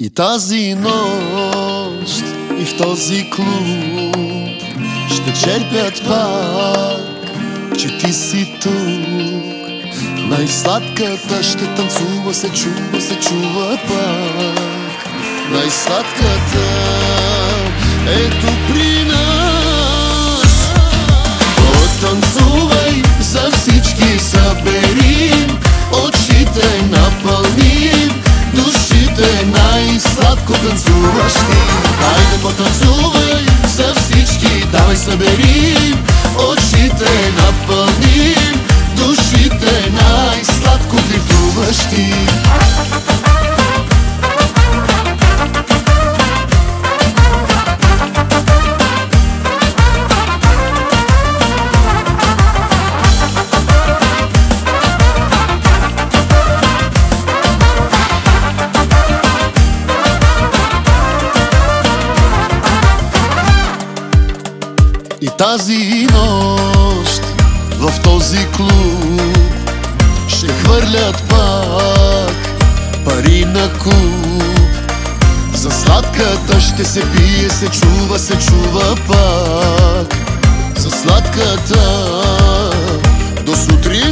И тази нощ, и в този клуб ще черпят пак, че ти си тук. Най-сладката ще танцува, се чува пак. Най-сладката ето при нас. Потанцувай, за всички съберим, очите напълним, душите най-сладко танцуващи. Хайде потанцувай, за всички, давай съберим, очите напълним, душите най-сладко танцуващи. И тази нощ в този клуб ще хвърлят пак пари на куп. За сладката ще се пие, се чува пак. За сладката до сутрин